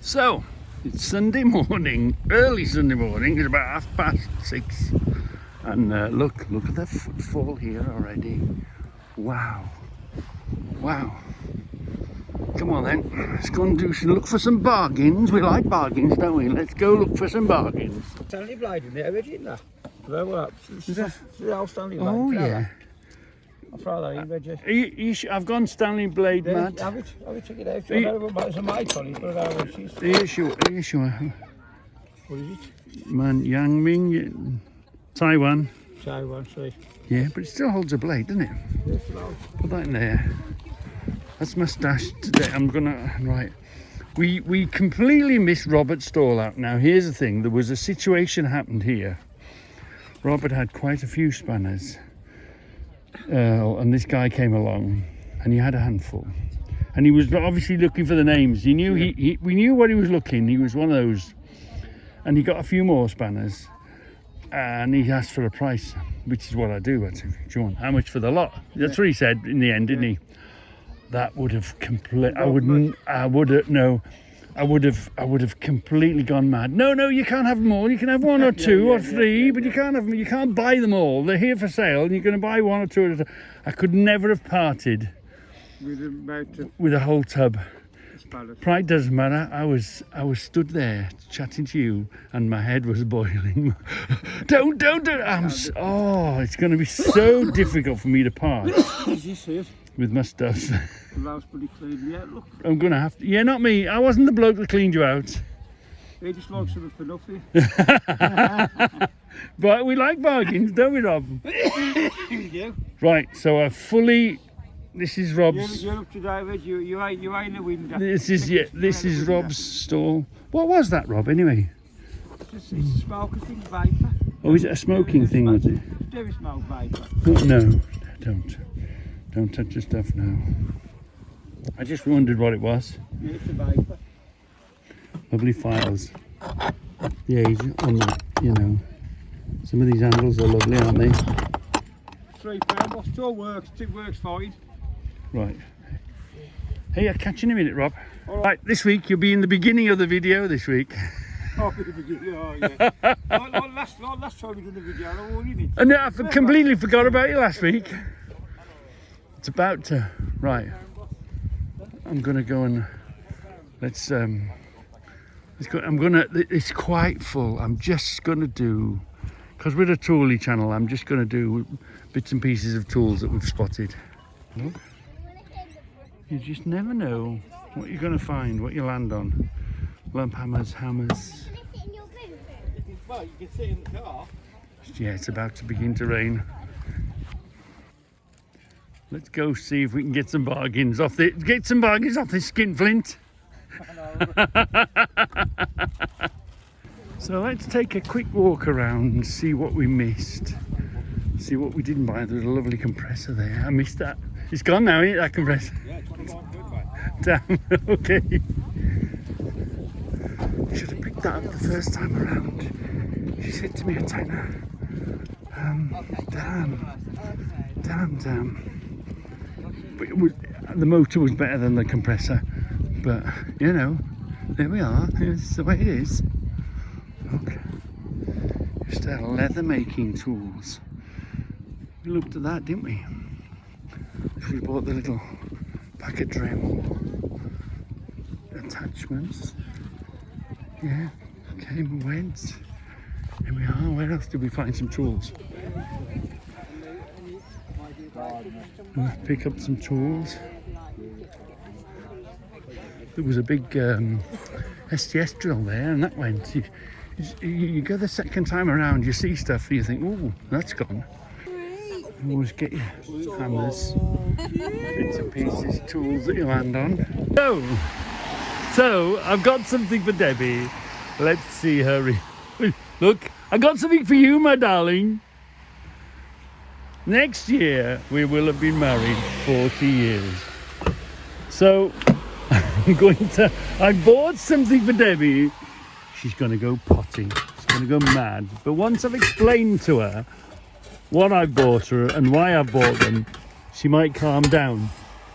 So, it's Sunday morning, early Sunday morning, it's about 6:30. And look at the footfall here already. Wow. Wow. Come on then, let's go and look for some bargains. We like bargains, don't we? Let's go look for some bargains. Stanley Blade in there, isn't that? Is that? The old Stanley Blade. Oh yeah. I'll throw that in, Reggie. I've gone Stanley Blade, Matt. Have it, check it out. I don't know about there's a mate on it, but I don't know what she's. Are you sure? What is it? Man, Yangming, Taiwan. Taiwan, see. Yeah, but it still holds a blade, doesn't it? Yes, no. Put that in there. That's my stash today. I'm gonna, right. We completely missed Robert's stall out. Now here's the thing, there was a situation happened here. Robert had quite a few spanners. And this guy came along and he had a handful. And he was obviously looking for the names. He knew we knew what he was looking. He was one of those. And he got a few more spanners. And he asked for a price, which is what I do. I said, do you want how much for the lot? That's what he said in the end, didn't he? That would have I would have completely gone mad. No, you can't have them all. You can have one or two or three, but you can't buy them all. They're here for sale, and you're going to buy one or two at a time. I could never have parted with a whole tub. Pride doesn't matter. I was stood there chatting to you, and my head was boiling. Don't. It's going to be so difficult for me to part with my stuff. The house pretty clean. Yeah, look. I'm going to have to. Yeah, not me. I wasn't the bloke that cleaned you out. He just likes something for nothing. But we like bargains, don't we, Rob? You do. Right, so this is Rob's. You're up to date, Reg. You ain't the window. This is Rob's stall. What was that, Rob, anyway? It's a smoking thing, vapor. Oh, is it a smoking thing, was it? Do we smoke vapor? Oh, no, don't touch the stuff now. I just wondered what it was. Yeah, it's a vapor. Lovely files. The age on them, you know. Some of these handles are lovely, aren't they? £3, but still works. It works fine. Right. Hey, I'll catch you in a minute, Rob. All right, this week you'll be in the beginning of the video this week. Oh, the beginning, oh yeah. last time we did the video, I warned you. And I completely forgot about you last week. It's about to, right. I'm gonna go and let's go. It's quite full. I'm just gonna do, because we're a toolie channel, I'm just gonna do bits and pieces of tools that we've spotted. Look. You just never know what you're gonna find, what you land on. Lump hammers. Well, you can sit in the car. Yeah, it's about to begin to rain. Let's go see if we can get some bargains off this skinflint. So let's take a quick walk around and see what we missed. See what we didn't buy. There's a lovely compressor there. I missed that. It's gone now, isn't it, that compressor? Yeah, 25 quid, mate. Damn, okay. Should have picked that up the first time around. She said to me, Tina, damn. But the motor was better than the compressor. But, you know, there we are. It's the way it is. Look. Just our leather making tools. We looked at that, didn't we? We bought the little packet Dremel attachments. Yeah, came and went. Here we are. Where else did we find some tools? We'll pick up some tools. There was a big STS drill there, and that went. You go the second time around, you see stuff, and you think, oh, that's gone. You always get your hammers, bits and pieces, tools that you land on. So I've got something for Debbie. Let's see her. Look, I got something for you, my darling. Next year we will have been married 40 years. So I bought something for Debbie. She's going to go potty. She's going to go mad. But once I've explained to her what I bought her and why I bought them, she might calm down.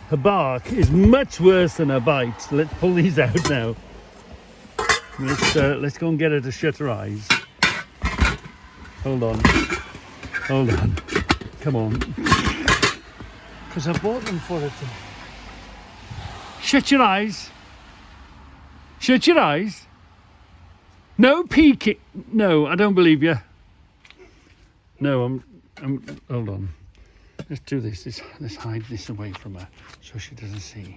Her bark is much worse than her bite. Let's pull these out now. Let's go and get her to shut her eyes. Hold on. Come on. Because I bought them for her to... Shut your eyes. Shut your eyes. No peeking. No, I don't believe you. No, I'm hold on. Let's do this. Let's hide this away from her so she doesn't see.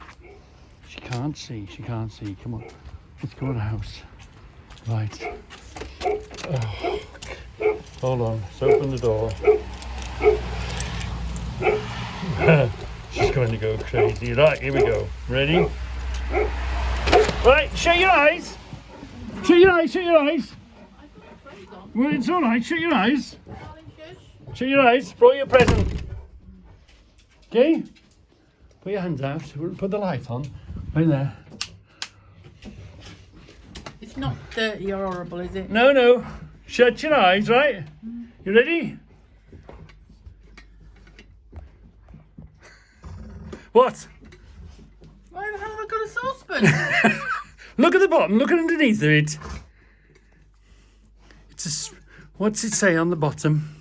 She can't see. Come on. Let's go to the house. Right. Oh. Hold on. Let's open the door. She's going to go crazy. Right, here we go. Ready? Right, shut your eyes. Shut your eyes. Well, it's all right. Shut your eyes. Shut your eyes. Brought your present. Okay? Put your hands out. Put the light on. Right there. It's not dirty or horrible, is it? No. Shut your eyes, right? You ready? What? Why the hell have I got a saucepan? Look at the bottom. Look at underneath of it. What's it say on the bottom?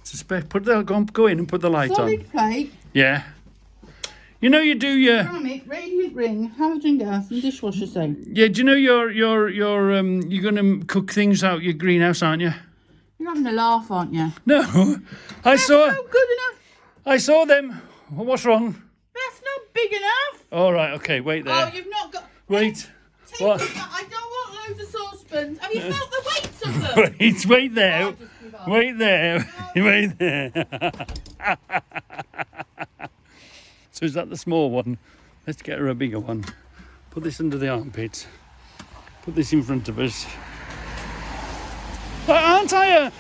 It's a spec. Go in and put the light Solid on. plate, Yeah. You know you do your. ceramic, radiant ring, halogen gas, and dishwasher soap. Yeah. Do you know you're gonna cook things out your greenhouse, aren't you? You're having a laugh, aren't you? No. I That's saw. not good enough. I saw them. What's wrong? That's not big enough. All right. Okay. Wait there. Oh, you've not got. Wait. Take What? it back. I don't want loads of saucepans. Have you felt the weight of them? Wait there. I'll just give up. Wait there. Wait there. So is that the small one? Let's get her a bigger one. Put this under the armpit. Put this in front of us. Aren't I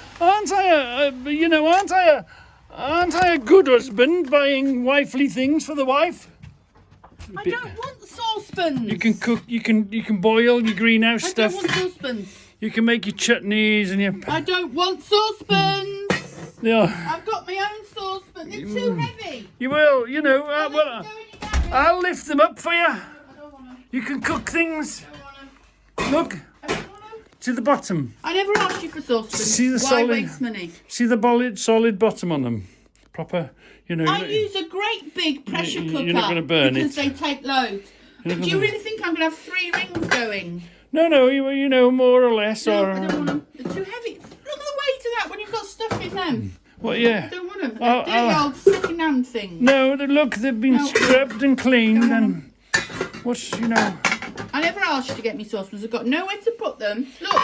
a good husband buying wifely things for the wife? I don't want saucepans. You can cook. You can boil your greenhouse I stuff. don't want saucepans. You can make your chutneys and your. I don't want saucepans. Yeah. I've got my own saucepan. They're too heavy. You will. You know. I'll Well, let them go in your garage. I'll lift them up for you. I don't want them. You can cook things. I don't want them. Look I don't want them. to the bottom. I never asked you for saucepans. See the Why solid- waste money? See the solid bottom on them. Proper. You know. I use a great big pressure You're cooker not gonna burn because it. they take loads. You're Do not you gonna- really think I'm going to have 3 rings going? No. You know more or less. No, or I don't want them. They're too heavy. Look at the weight of that when you've got stuff in them. Well, I yeah. don't want them. Oh, They're dirty old second-hand things. No. Look, they've been No. scrubbed and cleaned Don't and. What's you know? I never asked you to get me saucepans. I've got nowhere to put them. Look,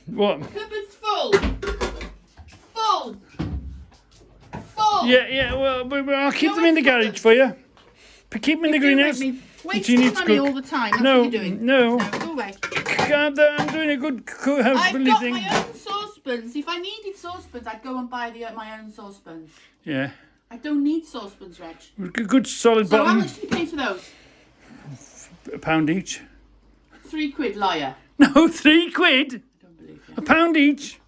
What? cupboard's full. Full. Full. Yeah. Well, I'll keep them Nowhere in the to put garage them. for you. Keep them in the You do greenhouse. make me Do waste you need to money cook? all the time. That's No, what you're doing. no. Go away. I'm doing a good I've housefully got thing. my own saucepans. If I needed saucepans, I'd go and buy my own saucepans. Yeah. I don't need saucepans, Reg. Good solid So how bottom. much did you pay for those? £1 each. £3, liar. No, £3. I don't believe you. £1 each.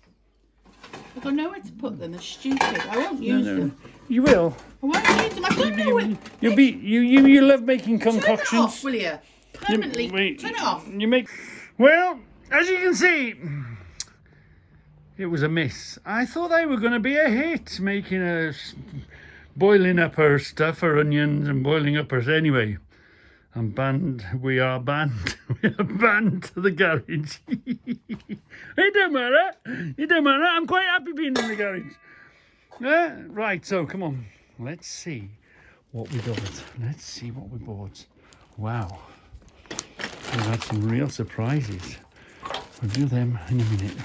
I've got nowhere to put them. They're stupid. I won't use them. You will. I won't use them. I've got nowhere. You love making Turn it concoctions. off, will you? Permanently. Wait, Turn it off. You make. Well, as you can see, it was a miss. I thought they were going to be a hit, making us boiling up her stuff, her onions, and boiling up her anyway. I'm banned. We are banned. We are banned to the garage. It don't matter. It don't matter. I'm quite happy being in the garage. Right. So come on. Let's see what we got. Let's see what we bought. Wow. We've had some real surprises. We'll do them in a minute.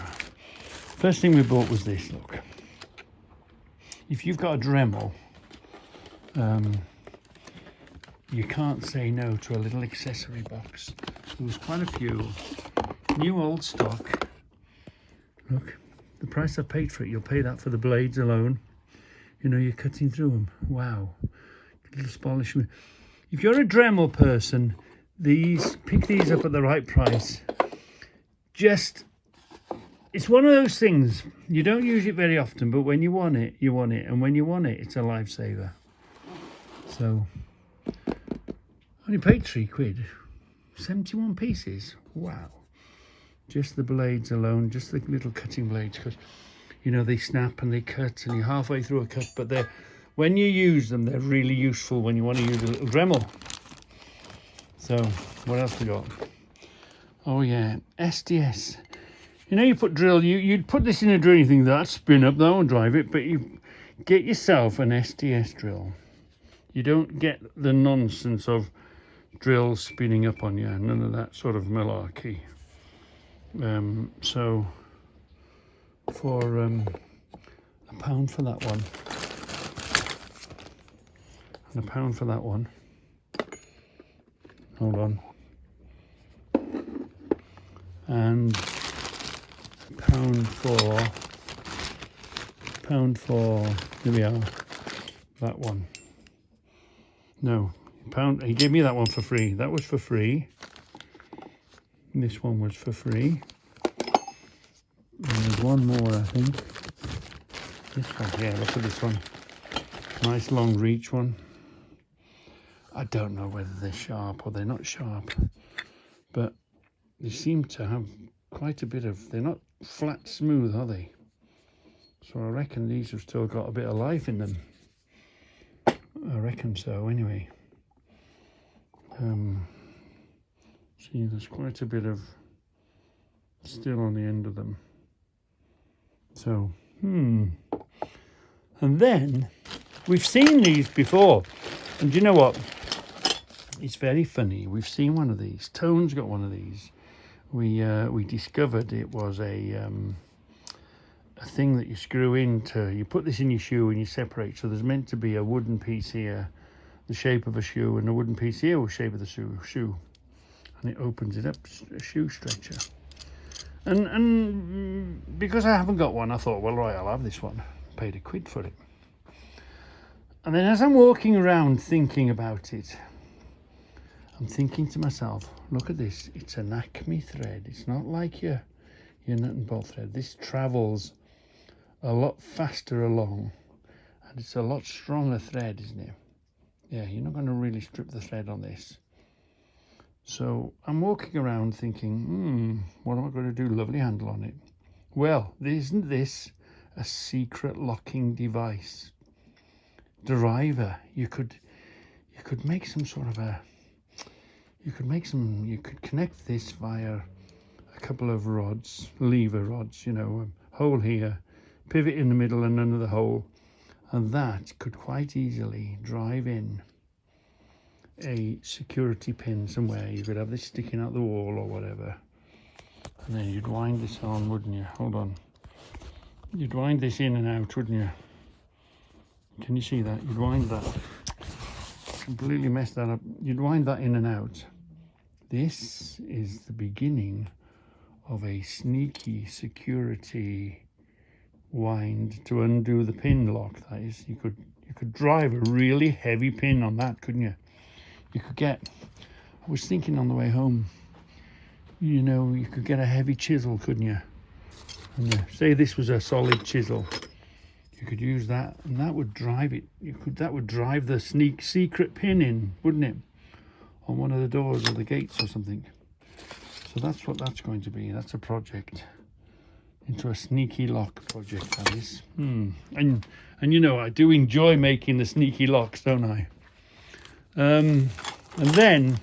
First thing we bought was this. Look. If you've got a Dremel, you can't say no to a little accessory box. There was quite a few. New old stock. Look, the price I've paid for it, you'll pay that for the blades alone. You know, you're cutting through them. Wow. Little polish. If you're a Dremel person, pick these up at the right price. It's one of those things. You don't use it very often, but when you want it, you want it. And when you want it, it's a lifesaver. So, only paid £3. 71 pieces. Wow. Just the blades alone, just the little cutting blades, because you know they snap and they cut and you're halfway through a cut, but they're, when you use them, they're really useful when you want to use a little Dremel. So what else we got? Oh yeah, SDS. You know, you put drill, you'd put this in a drilling thing, that spin up, that won't drive it, but you get yourself an SDS drill. You don't get the nonsense of drills spinning up on you, none of that sort of malarkey. So for £1 for that one, and £1 for that one. Hold on. And £1 for, here we are, that one. No, £1, he gave me that one for free. That was for free. This one was for free. And there's one more, I think. This one, yeah, look at this one. Nice long reach one. I don't know whether they're sharp or they're not sharp, but they seem to have quite a bit of, they're not flat smooth, are they? So I reckon these have still got a bit of life in them. I reckon so, anyway. See, there's quite a bit of still on the end of them. So, And then, we've seen these before. And do you know what? It's very funny. We've seen one of these. Tone's got one of these. We discovered it was a thing that you screw into. You put this in your shoe and you separate. So there's meant to be a wooden piece here, the shape of a shoe, and a wooden piece here, the shape of the shoe. And it opens it up, a shoe stretcher. And because I haven't got one, I thought, well, right, I'll have this one. Paid £1 for it. And then as I'm walking around thinking about it, I'm thinking to myself, look at this, it's an Acme thread. It's not like your nut and bolt thread. This travels a lot faster along, and it's a lot stronger thread, isn't it? Yeah, you're not going to really strip the thread on this. So I'm walking around thinking, what am I going to do? Lovely handle on it. Well, isn't this a secret locking device? Driver. You could make some sort of a, you could connect this via a couple of rods, lever rods, you know, a hole here, pivot in the middle and another hole, and that could quite easily drive in a security pin somewhere. You could have this sticking out the wall or whatever, and then you'd wind this on, wouldn't you? Hold on. You'd wind this in and out, wouldn't you? Can you see that? You'd wind that. Completely messed that up. You'd wind that in and out. This is the beginning of a sneaky security wind to undo the pin lock. That is, you could drive a really heavy pin on that, couldn't you? You could get, I was thinking on the way home, you know, you could get a heavy chisel, couldn't you? And say this was a solid chisel. You could use that, and that would drive it. That would drive the secret pin in, wouldn't it? On one of the doors or the gates or something. So that's what that's going to be. That's a project. Into a sneaky lock project, that is. And you know, I do enjoy making the sneaky locks, don't I? And then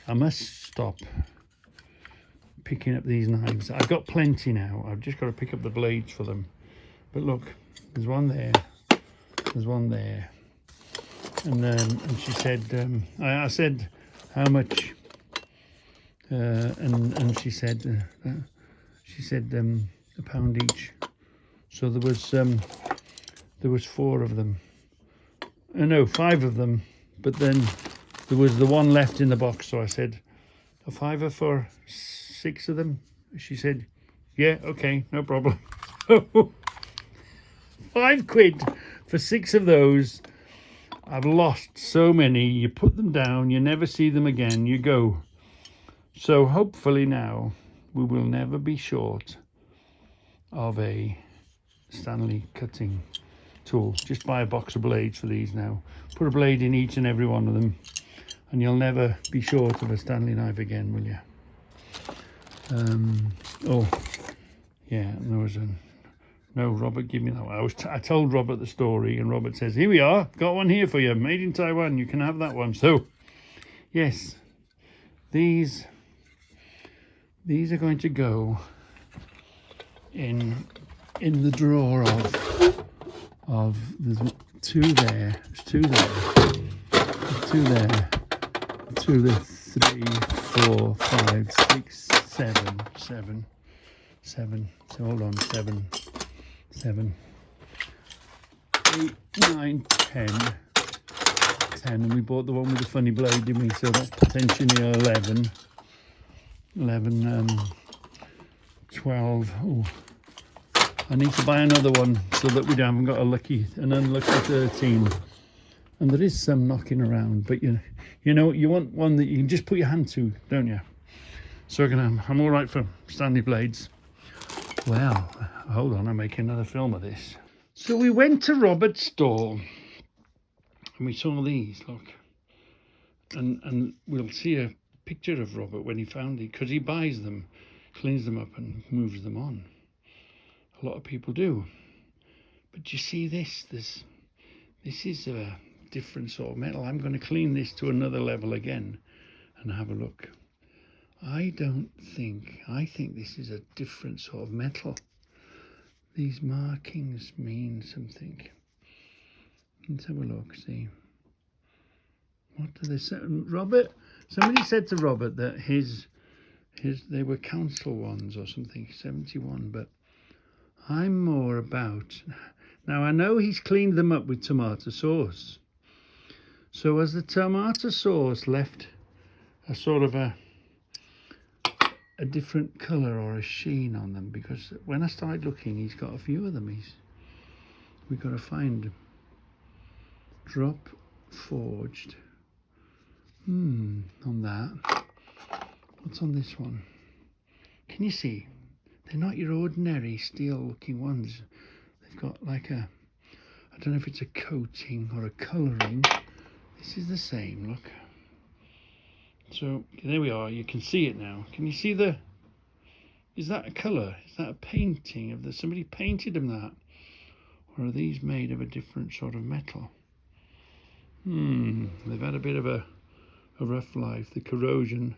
I must stop picking up these knives. I've got plenty now. I've just got to pick up the blades for them. But look, there's one there. There's one there. And she said, I said, how much? And she said, £1 each. So there was 4 of them. No, 5 of them. But then there was the one left in the box. So I said, a £5 for 6 of them. She said, yeah, okay, no problem. £5 for 6 of those. I've lost so many. You put them down, you never see them again, you go. So hopefully now we will never be short of a Stanley cutting tool. Just buy a box of blades for these now. Put a blade in each and every one of them. and you'll never be short of a Stanley knife again, will you? Oh, yeah, and there was a... No, Robert, give me that one. I told Robert the story, and Robert says, here we are, got one here for you, made in Taiwan, you can have that one. So, yes, these are going to go in the drawer of there's two there, there's two there, there's two there, two there, 3, 4, 5, 6, 7. So hold on, 7, 8, 9, 10, and we bought the one with the funny blade, didn't we? So that's potentially 11, 12. Oh, I need to buy another one so that we haven't got an unlucky 13. And there is some knocking around, but you know, you want one that you can just put your hand to, don't you? So I'm all right for Stanley blades. Well, hold on, I'm making another film of this. So we went to Robert's stall and we saw these, look. And we'll see a picture of Robert when he found it, because he buys them, cleans them up and moves them on. A lot of people do. But you see this is a different sort of metal. I'm going to clean this to another level again and have a look. I think this is a different sort of metal. These markings mean something. Let's have a look, see. What do they say? Robert, somebody said to Robert that they were council ones or something, 71, but I'm more about... Now, I know he's cleaned them up with tomato sauce. So has the tomato sauce left a sort of a different colour or a sheen on them? Because when I started looking, he's got a few of them. We've got to find drop forged. On that. What's on this one? Can you see? They're not your ordinary steel looking ones. They've got like I don't know if it's a coating or a colouring. This is the same, look. So there we are, you can see it now. Can you see is that a colour? Is that a painting of somebody painted them that? Or are these made of a different sort of metal? They've had a bit of a rough life. The corrosion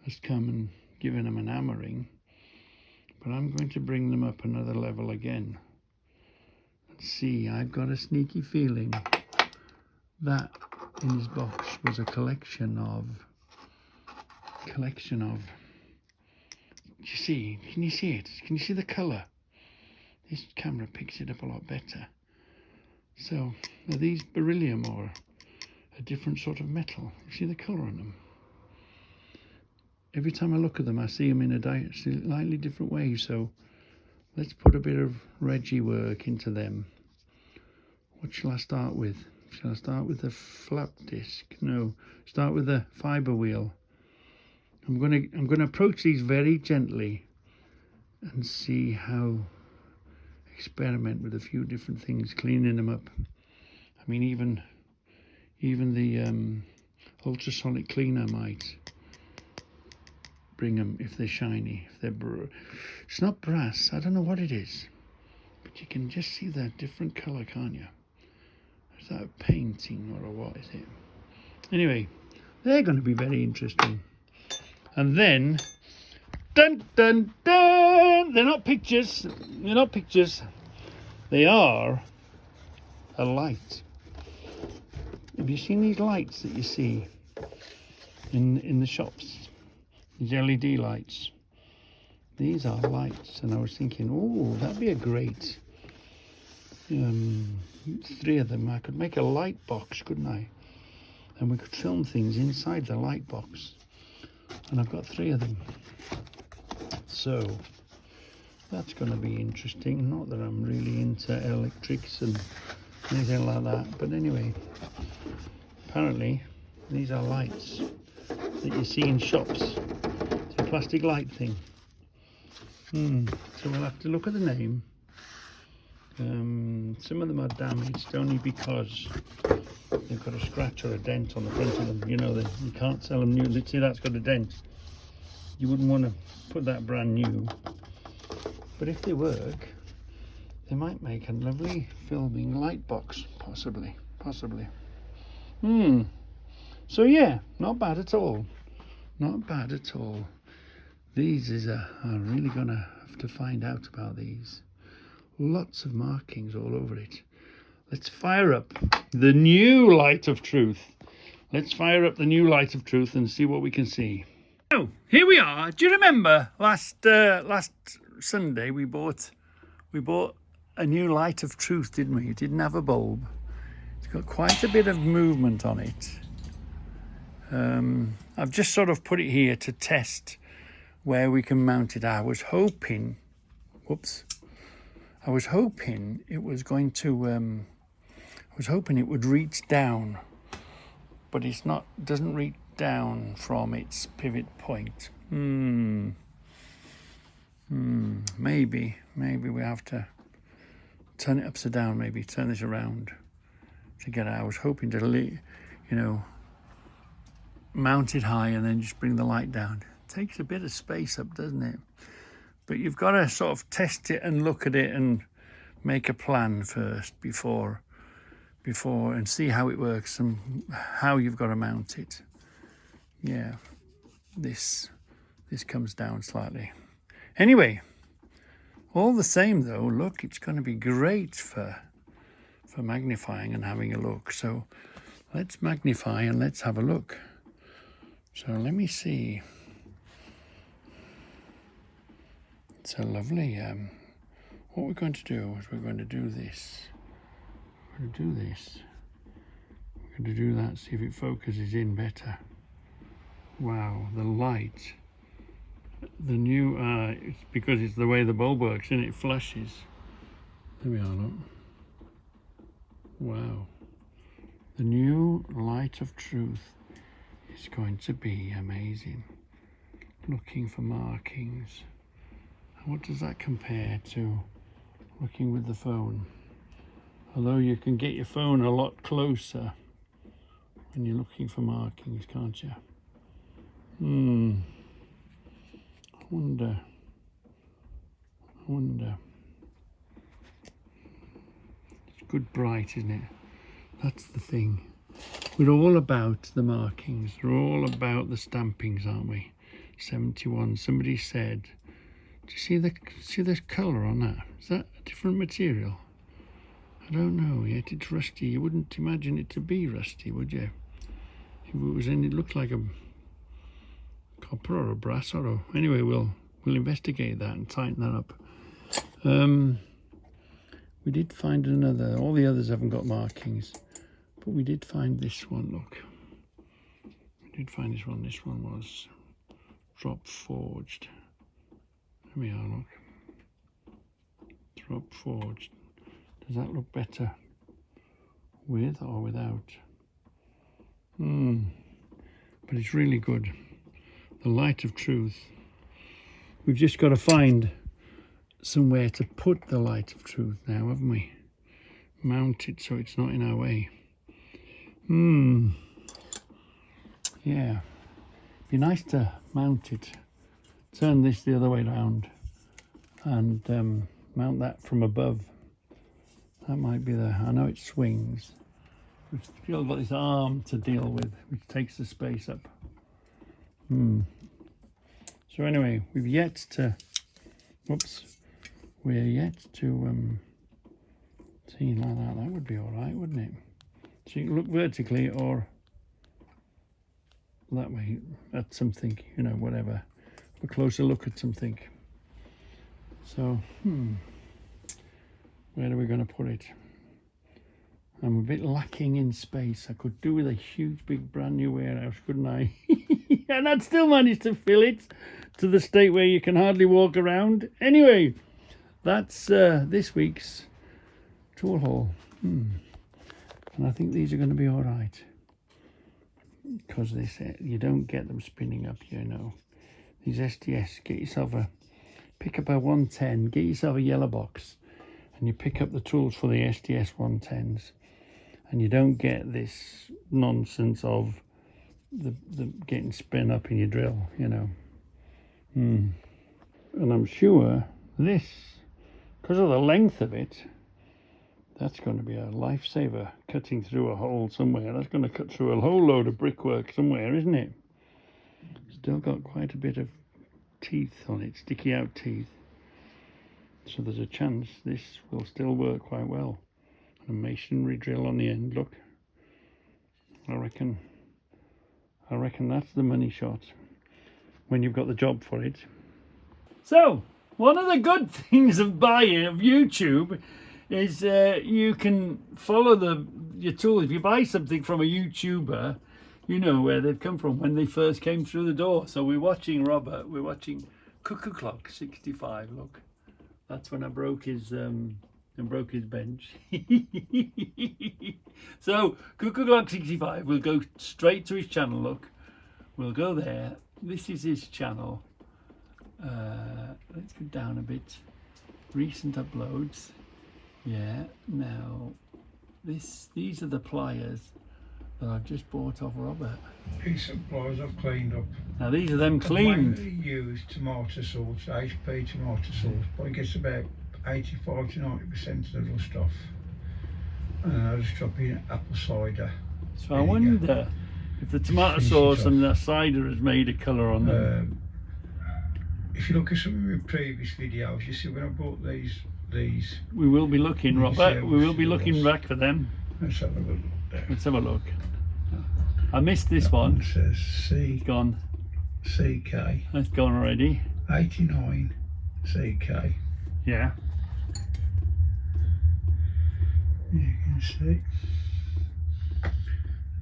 has come and given them an hammering. But I'm going to bring them up another level again. Let's see, I've got a sneaky feeling that in his box was a collection of, you see, can you see it? Can you see the colour? This camera picks it up a lot better. So, are these beryllium or a different sort of metal? You see the colour on them? Every time I look at them, I see them in a slightly different way. So, let's put a bit of Reggie work into them. What shall I start with? Shall I start with the flap disc? No, start with the fibre wheel. I'm gonna approach these very gently and see how, experiment with a few different things, cleaning them up. I mean, even the ultrasonic cleaner might bring them if they're shiny. If they're it's not brass. I don't know what it is, but you can just see the different colour, can't you? Is that a painting or a what is it? Anyway, they're going to be very interesting. And then, dun dun dun! They're not pictures. They're not pictures. They are a light. Have you seen these lights that you see in the shops? These LED lights. These are lights, and I was thinking, oh, that'd be a great 3 of them. I could make a light box, couldn't I? And we could film things inside the light box. And I've got 3 of them. So that's going to be interesting. Not that I'm really into electrics and anything like that, but anyway, apparently these are lights that you see in shops. It's a plastic light thing. So we'll have to look at the name. Some of them are damaged only because they've got a scratch or a dent on the front of them. You know, you can't sell them new. See, that's got a dent. You wouldn't want to put that brand new. But if they work, they might make a lovely filming light box, possibly. So yeah, not bad at all. Not bad at all. These I'm really gonna have to find out about these. Lots of markings all over it. Let's fire up the new light of truth. Let's fire up the new light of truth and see what we can see. So here we are. Do you remember last Sunday we bought a new light of truth, didn't we? It didn't have a bulb. It's got quite a bit of movement on it. I've just sort of put it here to test where we can mount it. I was hoping it was going to I was hoping it would reach down, but it's not, doesn't reach down from its pivot point. Maybe we have to turn it upside down, maybe turn this around to get it. I was hoping to, mount it high and then just bring the light down. It takes a bit of space up, doesn't it? But you've got to sort of test it and look at it and make a plan first before and see how it works and how you've got to mount it. Yeah, this comes down slightly. Anyway, all the same though, look, it's going to be great for magnifying and having a look. So let's magnify and let's have a look. So let me see. It's a lovely, what we're going to do is we're going to do this. We're going to do this. We're going to do that, see if it focuses in better. Wow, the light. The new, it's because it's the way the bulb works, and it flashes. There we are, look. Wow. The new light of truth is going to be amazing. Looking for markings. What does that compare to looking with the phone? Although you can get your phone a lot closer when you're looking for markings, can't you? I wonder. It's good bright, isn't it? That's the thing. We're all about the markings. We're all about the stampings, aren't we? 71. Somebody said, do you see the colour on that? Is that a different material? I don't know. Yet it's rusty. You wouldn't imagine it to be rusty, would you? If it was in, it looked like a copper or a brass or a... Anyway, we'll investigate that and tighten that up. We did find another. All the others haven't got markings, but we did find this one. Look, we did find this one. This one was drop forged. There we are. Look, drop forged. Does that look better with or without? But it's really good. The light of truth. We've just got to find somewhere to put the light of truth now, haven't we? Mount it so it's not in our way. Yeah. It'd be nice to mount it. Turn this the other way around and mount that from above. That might be I know it swings. We've still got this arm to deal with, which takes the space up. So anyway, we're yet to see like that. That would be all right, wouldn't it? So you can look vertically or that way at something, whatever. A closer look at something. So, where are we going to put it? I'm a bit lacking in space. I could do with a huge, big, brand new warehouse, couldn't I? And I'd still manage to fill it to the state where you can hardly walk around. Anyway, that's this week's tool haul. And I think these are going to be all right. Because you don't get them spinning up, These SDS, pick up a 110, get yourself a yellow box, and you pick up the tools for the SDS 110s. and you don't get this nonsense of the getting spin up in your drill, you know. And I'm sure this, because of the length of it, that's going to be a lifesaver, cutting through a hole somewhere. That's going to cut through a whole load of brickwork somewhere, isn't it? Still got quite a bit of teeth on it, sticky out teeth. So there's a chance this will still work quite well. A masonry drill on the end, look. I reckon that's the money shot when you've got the job for it. So, one of the good things of YouTube is you can follow your tool. If you buy something from a YouTuber, you know where they've come from when they first came through the door. So we're watching Robert, we're watching Cuckoo Clock 65, look. That's when I broke his bench. So Cuckoo Clock 65, we'll go straight to his channel, look. We'll go there. This is his channel. Let's go down a bit. Recent uploads. Yeah, now these are the pliers that I've just bought off Robert. Piece of pliers I've cleaned up. Now these are them cleaned. I use tomato sauce, HP tomato sauce, but it gets about 85 to 90% of the rust off. And then I just drop in apple cider. So I wonder if the tomato sauce and the cider has made a colour on them. If you look at some of my previous videos, you see when I bought these. We will be looking, Robert. We will be looking back for them. Let's have a look there. Let's have a look. I missed this one. It says It's gone. CK. That's gone already. 89 CK. Yeah. You can see.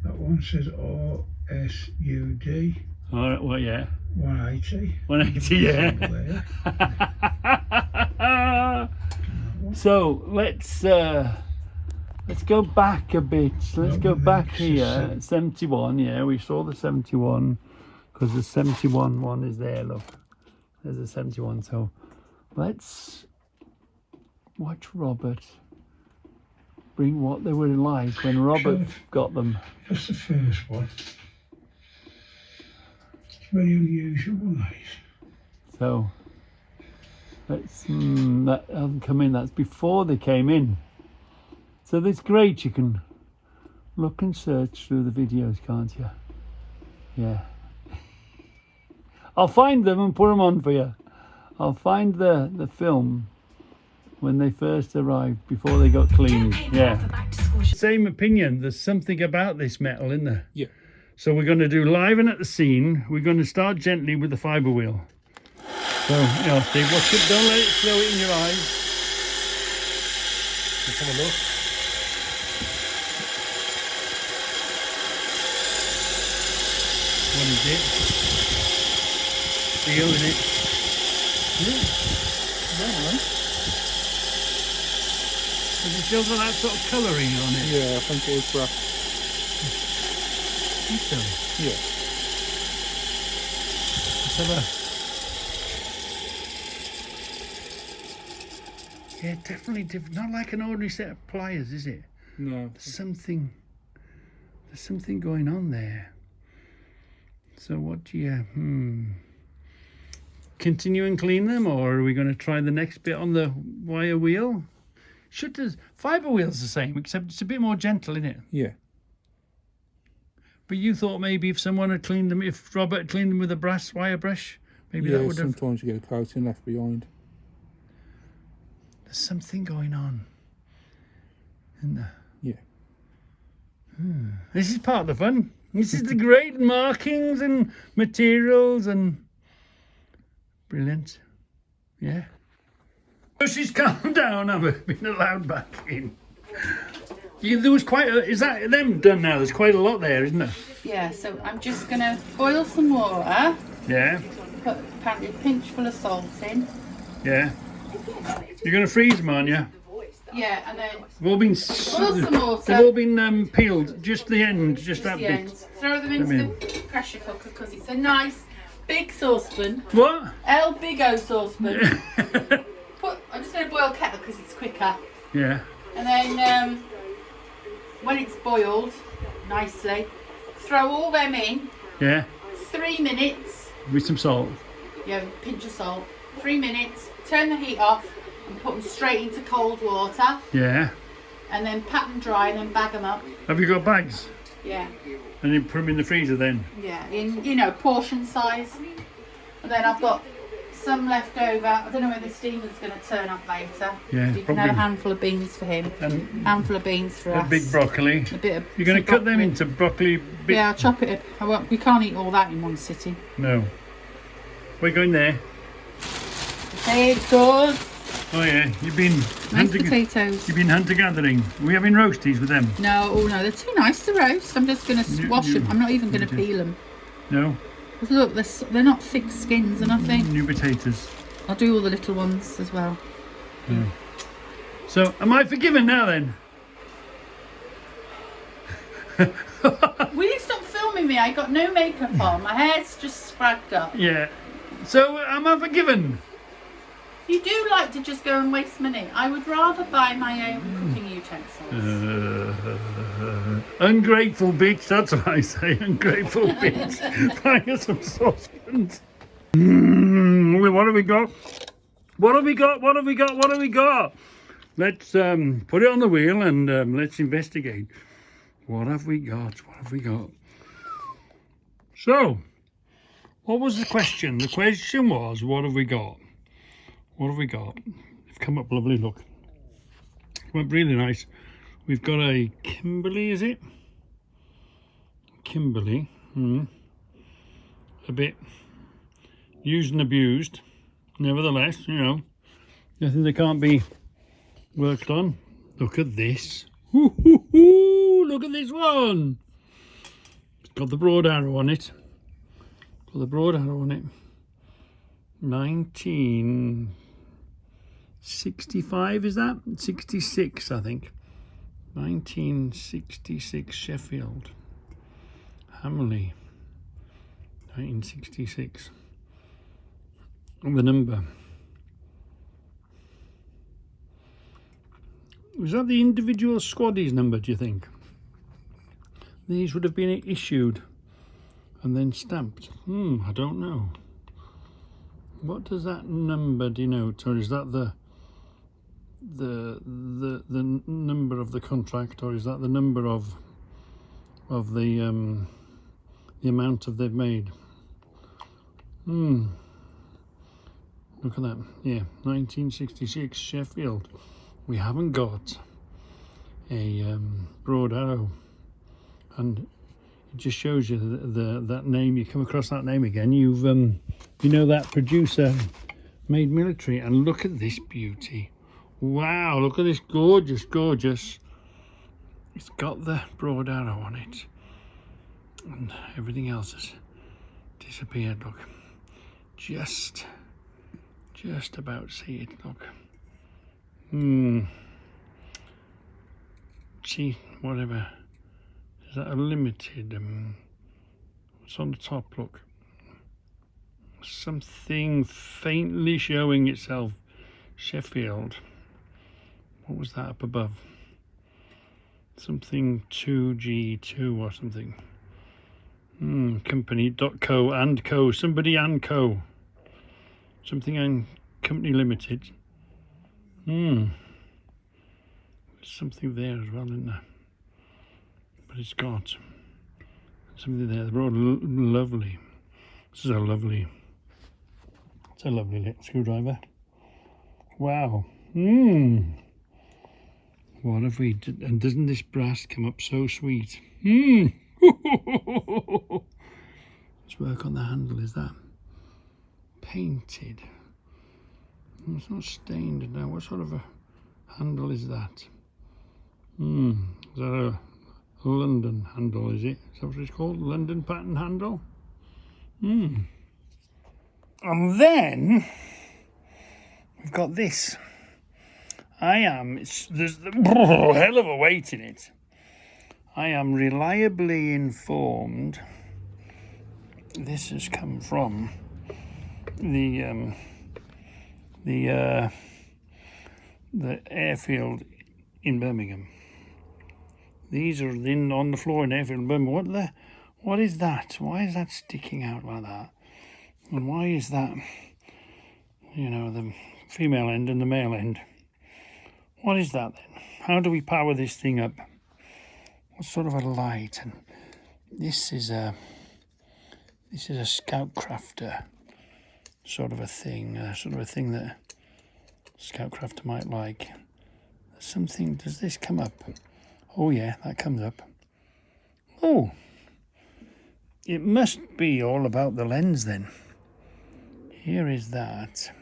That one says RSUD. All right. Well, yeah. 180. 180. Yeah. So let's go back a bit. Let's go back here. 71. Yeah, we saw the 71 because the 71 one is there. Look, there's a 71. So let's watch Robert bring what they were like when Robert got them. That's the first one. It's very unusual, these. So let's that hasn't come in. That's before they came in. So that's great. You can look and search through the videos, can't you? Yeah. I'll find them and put them on for you. I'll find the film when they first arrived, before they got cleaned. Yeah. Same opinion. There's something about this metal, isn't there? Yeah. So we're going to do live and at the scene. We're going to start gently with the fibre wheel. So, you know, Steve, watch it. Don't let it throw it in your eyes. Let's have a look. What is it? Steel, isn't it? Yeah. Has it still got that sort of colouring on it? Yeah, I think it was brass. I think so. Yeah. Let's have a... Yeah, definitely different. Not like an ordinary set of pliers, is it? No. There's something going on there. So what do you... Continue and clean them, or are we going to try the next bit on the wire wheel? Fibre wheel's the same, except it's a bit more gentle, isn't it? Yeah. But you thought maybe if someone had cleaned them, if Robert had cleaned them with a brass wire brush, maybe that would have... sometimes you get a coating left behind. There's something going on, isn't there? Yeah. This is part of the fun. This is the great markings and materials and... Brilliant. Yeah. So she's calmed down. I've been allowed back in. There was quite a... Is that them done now? There's quite a lot there, isn't there? Yeah, so I'm just going to boil some water. Yeah. Put apparently a pinch full of salt in. Yeah. You're going to freeze them, aren't you? Yeah, and then They've all been... boil some water. They've all been peeled. Just the end. Just that the bit. end. Throw them into the pressure cooker because it's a nice big saucepan. What? El Bigo saucepan. I'm just going to boil kettle because it's quicker. Yeah. And then when it's boiled nicely, throw all them in. Yeah. 3 minutes. With some salt. Yeah, pinch of salt. 3 minutes. Turn the heat off and put them straight into cold water. Yeah. And then pat them dry and then bag them up. Have you got bags? Yeah. And you put them in the freezer then? Yeah, in, you know, portion size. And then I've got some left over. I don't know whether Stephen's going to turn up later. Yeah, You can probably. have a handful of beans for him. Handful of beans for A us. big broccoli. A bit of You're going to cut them broccoli. into broccoli bits? Yeah, I'll chop it up. I won't, we can't eat all that in one sitting. No. We're going there. Potatoes. Oh yeah, you've been Nice potatoes. You've been hunter gathering. Are we having roasties with them? No, oh no, they're too nice to roast. I'm just going to wash them. I'm not even going to peel them. No. Because look, they're not thick skins or nothing. New potatoes. I'll do all the little ones as well. Yeah. So, am I forgiven now then? Will you stop filming me? I got no makeup on. My hair's just scragged up. Yeah. So, am I forgiven? You do like to just go and waste money. I would rather buy my own cooking utensils. Ungrateful bitch, that's what I say. Ungrateful bitch. Buying us some saucepans. What have we got? What have we got? What have we got? What have we got? Let's put it on the wheel and let's investigate. What have we got? What have we got? So, what was the question? The question was, what have we got? What have we got? They've come up lovely, look. Come up really nice. We've got a Kimberley, is it? Kimberley. A bit used and abused. Nevertheless, you know, nothing that can't be worked on. Look at this. Look at this one. It's got the broad arrow on it. Got the broad arrow on it. 1965, is that? 66, I think. 1966 Sheffield. Hamley. 1966. And the number. Was that the individual squaddies number, do you think? These would have been issued and then stamped. I don't know. What does that number denote? Or is that the number of the contract, or is that the number of the amount of they've made? Look at that. Yeah, 1966 Sheffield. We haven't got a broad arrow, and it just shows you that name. You come across that name again, you've you know that producer made military. And look at this beauty. Wow, look at this gorgeous. It's got the broad arrow on it, and everything else has disappeared. Look, just about see it. Look. See, whatever. Is that a limited? What's on the top? Look. Something faintly showing itself. Sheffield. What was that up above? Something 2G2 or something. Company.co and co. Somebody and co. Something and company limited. There's something there as well, isn't there? But it's got something there. They're all lovely. This is a lovely. It's a lovely little screwdriver. Wow. What have we done? And doesn't this brass come up so sweet? Let's work on the handle. Is that painted? It's not stained now. What sort of a handle is that? Is that a London handle, is it? Is that what it's called? London pattern handle? And then we've got this. There's a hell of a weight in it. I am reliably informed this has come from the airfield in Birmingham. These are on the floor in there. What is that? Why is that sticking out like that? And why is that, you know, the female end and the male end? What is that then? How do we power this thing up? What sort of a light? And this is a Scout Crafter sort of a thing that Scout Crafter might like. Something, does this come up? Oh yeah, that comes up. Oh, it must be all about the lens then. Here is that.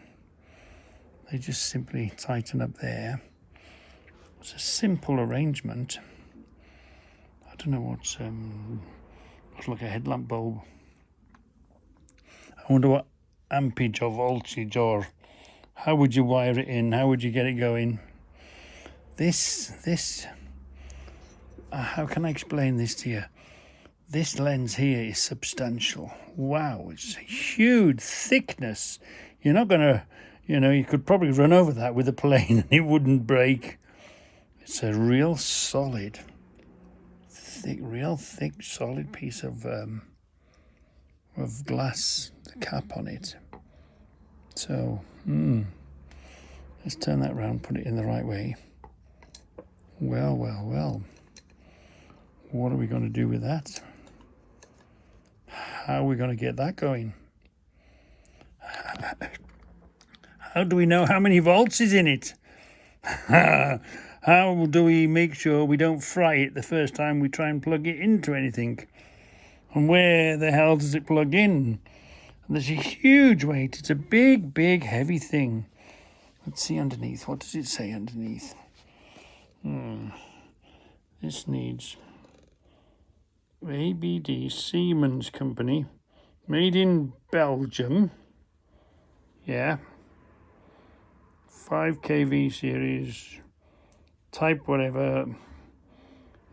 They just simply tighten up there. It's a simple arrangement. I don't know what's looks like a headlamp bulb. I wonder what ampage or voltage, or how would you wire it in? How would you get it going? This how can I explain this to you? This lens here is substantial. Wow, it's a huge thickness. You're not gonna, you know, you could probably run over that with a plane and it wouldn't break. It's a real solid, real thick, solid piece of glass, the cap on it. So, let's turn that around, put it in the right way. Well. What are we going to do with that? How are we going to get that going? How do we know how many volts is in it? How do we make sure we don't fry it the first time we try and plug it into anything? And where the hell does it plug in? And there's a huge weight. It's a big, heavy thing. Let's see underneath. What does it say underneath? This needs ABD Siemens Company, made in Belgium. Yeah. 5 kV series, type whatever.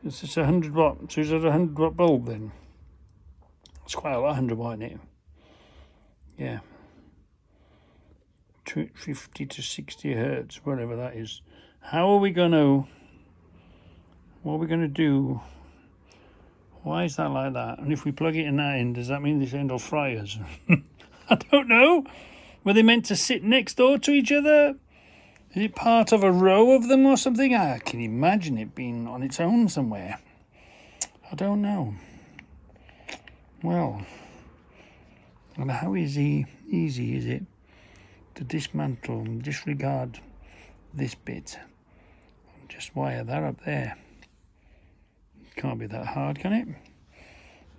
It's just 100 watt. So is it a 100 watt bulb then? It's quite a lot, 100 watt, isn't it? Yeah. 50 to 60 hertz, whatever that is. How are we going to, what are we going to do? Why is that like that? And if we plug it in that end, does that mean this end will fry us? I don't know. Were they meant to sit next door to each other? Is it part of a row of them or something? I can imagine it being on its own somewhere. I don't know. Well, and how easy is it to dismantle and disregard this bit and just wire that up there? Can't be that hard, can it?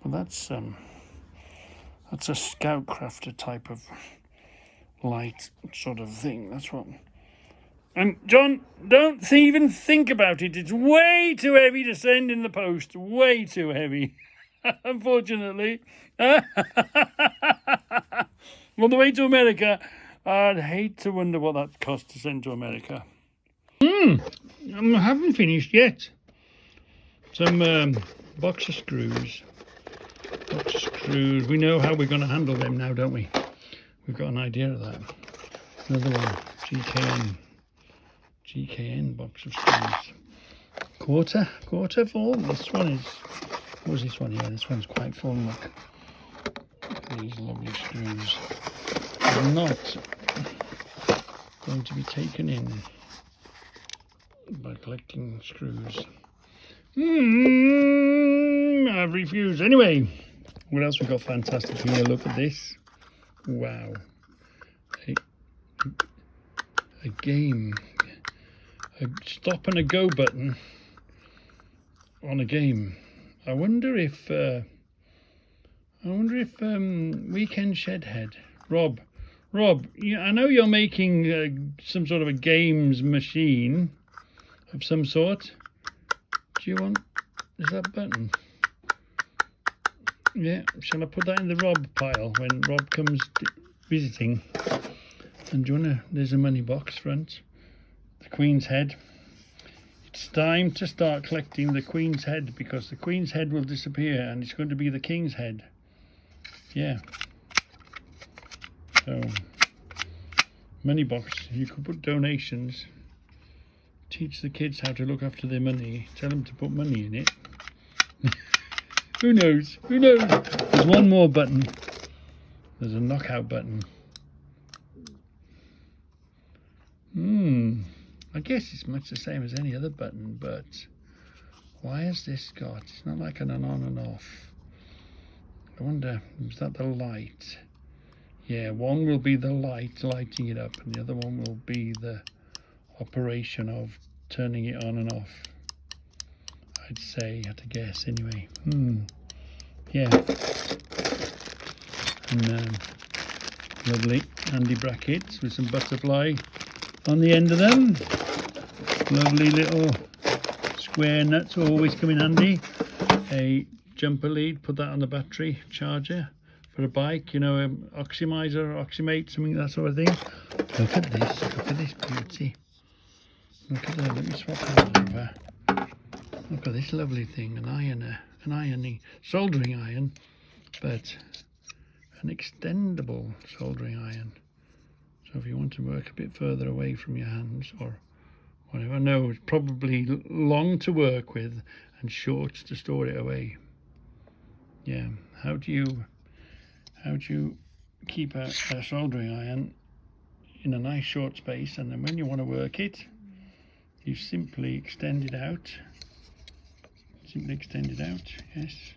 But that's a Scout Crafter type of light sort of thing. That's what. And John, don't even think about it. It's way too heavy to send in the post. Way too heavy, unfortunately. On the way to America, I'd hate to wonder what that cost to send to America. I haven't finished yet. Some box of screws. We know how we're going to handle them now, don't we? We've got an idea of that. Another one, GKN box of screws. Quarter full. This one is, what was this one? Yeah, this one's quite full. Look at these lovely screws. They're not going to be taken in by collecting screws. I've refused. Anyway, what else we got fantastic here? Look at this. Wow. A game. A stop and a go button on a game. I wonder if Weekend Shedhead, Rob, I know you're making some sort of a games machine of some sort. Do you want, is that button? Yeah, shall I put that in the Rob pile when Rob comes visiting? And do you want to, there's a money box front, the Queen's head. It's time to start collecting the Queen's head, because the Queen's head will disappear and it's going to be the King's head. Yeah. So, money box, you could put donations teach the kids how to look after their money. Tell them to put money in it. Who knows? Who knows? There's one more button. There's a knockout button. I guess it's much the same as any other button, but why has this got? It's not like an on and off. I wonder, is that the light? Yeah, one will be the light lighting it up, and the other one will be the operation of turning it on and off. I'd say, I had to guess anyway. Yeah. And lovely handy brackets with some butterfly on the end of them. Lovely little square nuts always come in handy. A jumper lead, put that on the battery charger for a bike, you know, oximizer, oximate, something, that sort of thing. Look at this beauty. Look at that, let me swap that over. Look at this lovely thing, an ironing, soldering iron, but an extendable soldering iron. So if you want to work a bit further away from your hands or whatever, no, it's probably long to work with and short to store it away. Yeah, how do you keep a soldering iron in a nice short space, and then when you want to work it, you simply extend it out. Yes.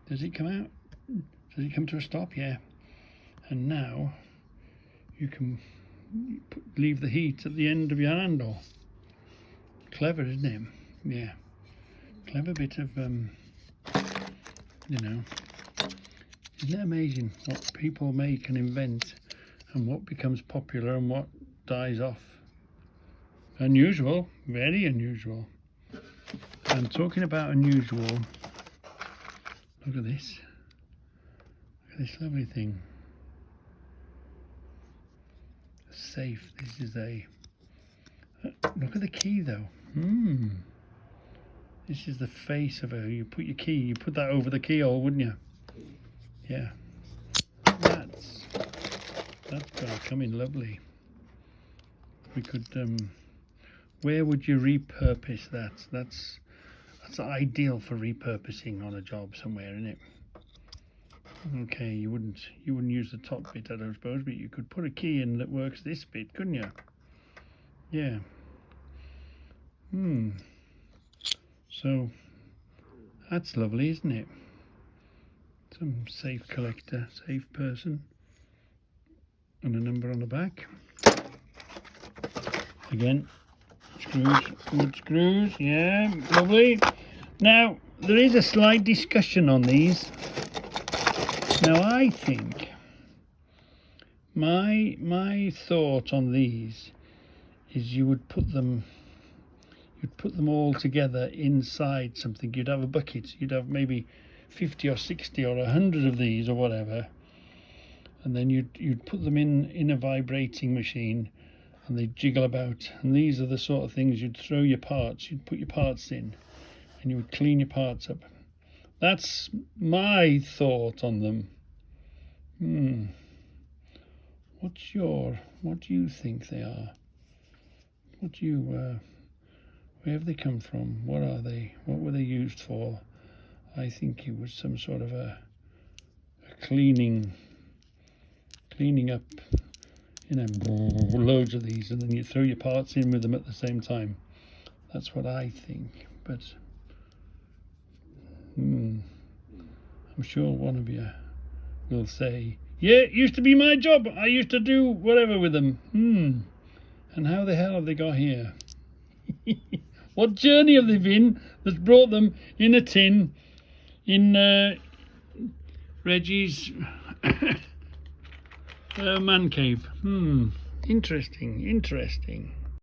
Does it come out? Does it come to a stop? Yeah. And now you can leave the heat at the end of your handle. Clever, isn't it? Yeah. Clever bit of, you know, isn't it amazing what people make and invent and what becomes popular and what dies off? Unusual, very unusual. I'm talking about unusual. Look at this. Look at this lovely thing. A safe. This is a... look at the key though. This is the face of a... you put your key, you put that over the keyhole, wouldn't you? Yeah. That's gonna come in lovely. We could... where would you repurpose that? That's ideal for repurposing on a job somewhere, isn't it? Okay, you wouldn't use the top bit, I don't suppose, but you could put a key in that works this bit, couldn't you? Yeah. So that's lovely, isn't it? Some safe collector, safe person, and a number on the back. Again. Screws, wood screws, yeah, lovely. Now, there is a slight discussion on these. Now, I think my thought on these is you would put them all together inside something. You'd have a bucket, you'd have maybe 50 or 60 or 100 of these or whatever, and then you'd put them in a vibrating machine, and they jiggle about, and these are the sort of things you'd throw your parts, you'd put your parts in, and you would clean your parts up. That's my thought on them. What do you think they are? Where have they come from? What are they? What were they used for? I think it was some sort of a cleaning up, you know, loads of these, and then you throw your parts in with them at the same time. That's what I think, but I'm sure one of you will say, yeah, it used to be my job, I used to do whatever with them. And how the hell have they got here? What journey have they been that's brought them in a tin in Reggie's man cave? Interesting.